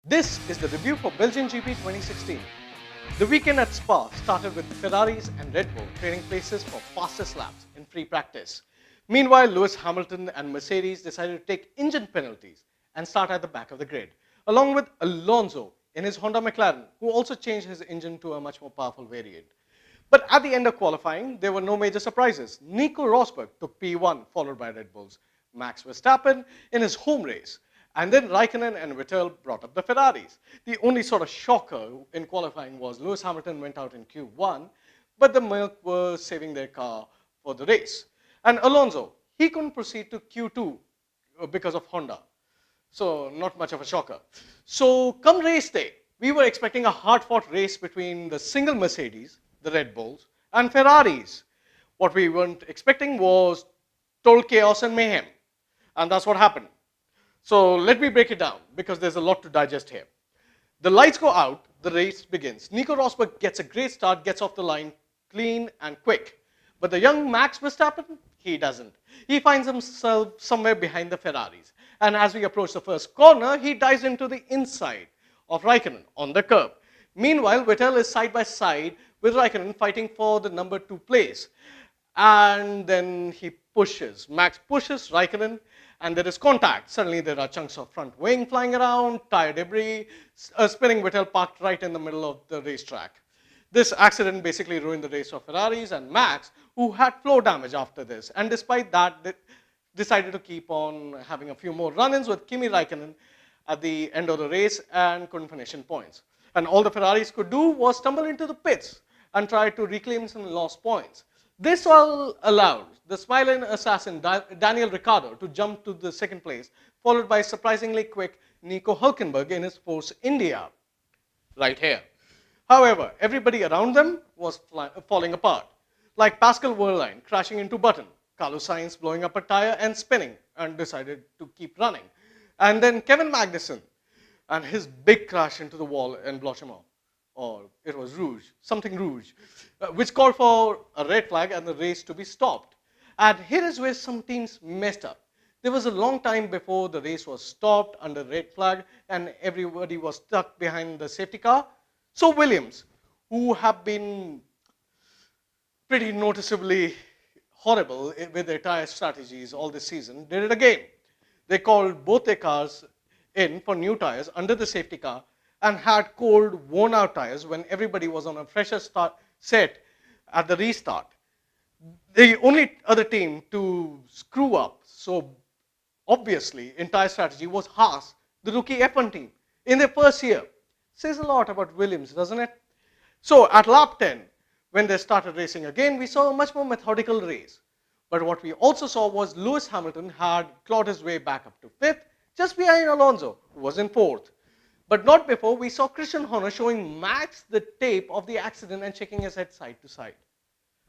This is the review for Belgian GP 2016. The weekend at Spa started with Ferraris and Red Bull trading places for fastest laps in free practice. Meanwhile, Lewis Hamilton and Mercedes decided to take engine penalties and start at the back of the grid, along with Alonso in his Honda McLaren, who also changed his engine to a much more powerful variant. But at the end of qualifying, there were no major surprises. Nico Rosberg took P1, followed by Red Bull's Max Verstappen in his home race. And then Raikkonen and Vettel brought up the Ferraris. The only sort of shocker in qualifying was Lewis Hamilton went out in Q1, but the Merc were saving their car for the race. And Alonso, he couldn't proceed to Q2 because of Honda. So not much of a shocker. So come race day, we were expecting a hard-fought race between the single Mercedes, the Red Bulls, and Ferraris. What we weren't expecting was total chaos and mayhem. And that's what happened. So let me break it down because there's a lot to digest here. The lights go out, the race begins. Nico Rosberg gets a great start, gets off the line clean and quick. But the young Max Verstappen, he doesn't. He finds himself somewhere behind the Ferraris. And as we approach the first corner, he dives into the inside of Raikkonen on the curb. Meanwhile, Vettel is side by side with Raikkonen fighting for the number 2 place. And then he pushes. Max pushes Raikkonen and there is contact. Suddenly there are chunks of front wing flying around, tire debris, a spinning Vettel parked right in the middle of the racetrack. This accident basically ruined the race of Ferraris and Max, who had floor damage after this. And despite that, they decided to keep on having a few more run-ins with Kimi Raikkonen at the end of the race and couldn't finish in points. And all the Ferraris could do was stumble into the pits and try to reclaim some lost points. This all allowed the smiling assassin Daniel Ricciardo to jump to the second place, followed by surprisingly quick Nico Hülkenberg in his Force India, right here. However, everybody around them was falling apart, like Pascal Wehrlein crashing into Button, Carlos Sainz blowing up a tire and spinning and decided to keep running, and then Kevin Magnussen and his big crash into the wall in Blochemont. Or it was Rouge, something Rouge, which called for a red flag and the race to be stopped. And here is where some teams messed up. There was a long time before the race was stopped under red flag and everybody was stuck behind the safety car. So Williams, who have been pretty noticeably horrible with their tire strategies all this season, did it again. They called both their cars in for new tires under the safety car and had cold, worn-out tires when everybody was on a fresher start set at the restart. The only other team to screw up, so obviously, in tire strategy was Haas, the rookie F1 team, in their first year. Says a lot about Williams, doesn't it? So at lap 10, when they started racing again, we saw a much more methodical race. But what we also saw was Lewis Hamilton had clawed his way back up to 5th, just behind Alonso, who was in 4th. But not before we saw Christian Horner showing Max the tape of the accident and shaking his head side to side.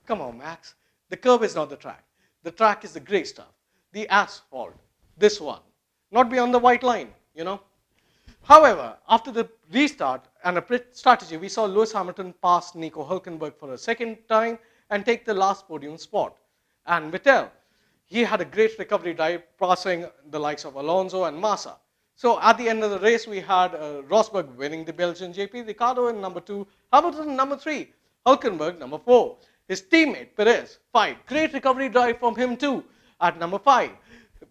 Come on, Max. The curb is not the track. The track is the grey stuff, the asphalt, this one. Not beyond the white line, you know. However, after the restart and a pit strategy, we saw Lewis Hamilton pass Nico Hülkenberg for a second time and take the last podium spot. And Vettel, he had a great recovery dive, passing the likes of Alonso and Massa. So at the end of the race, we had Rosberg winning the Belgian GP, Ricciardo in number 2, Hamilton number 3, Hülkenberg number 4. His teammate Perez, 5. Great recovery drive from him too at number 5.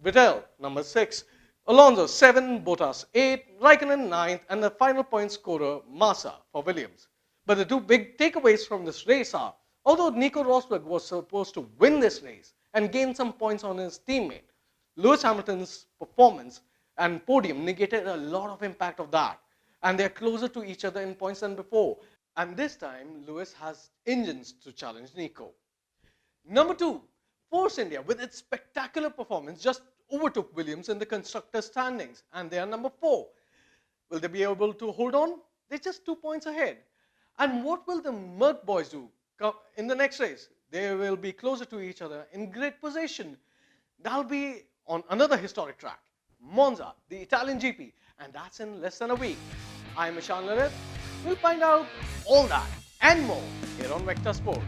Vettel number 6, Alonso 7, Bottas 8, Raikkonen 9th, and the final point scorer Massa for Williams. But the two big takeaways from this race are, although Nico Rosberg was supposed to win this race and gain some points on his teammate, Lewis Hamilton's performance and podium negated a lot of impact of that. And they're closer to each other in points than before. And this time, Lewis has engines to challenge Nico. Number 2, Force India, with its spectacular performance, just overtook Williams in the constructor standings. And they are number 4. Will they be able to hold on? They're just 2 points ahead. And what will the Merc boys do in the next race? They will be closer to each other in great position. That'll be on another historic track, Monza, the Italian GP, and that's in less than a week. I'm Ishaan Lalit. We'll find out all that and more here on VEQTA Sport.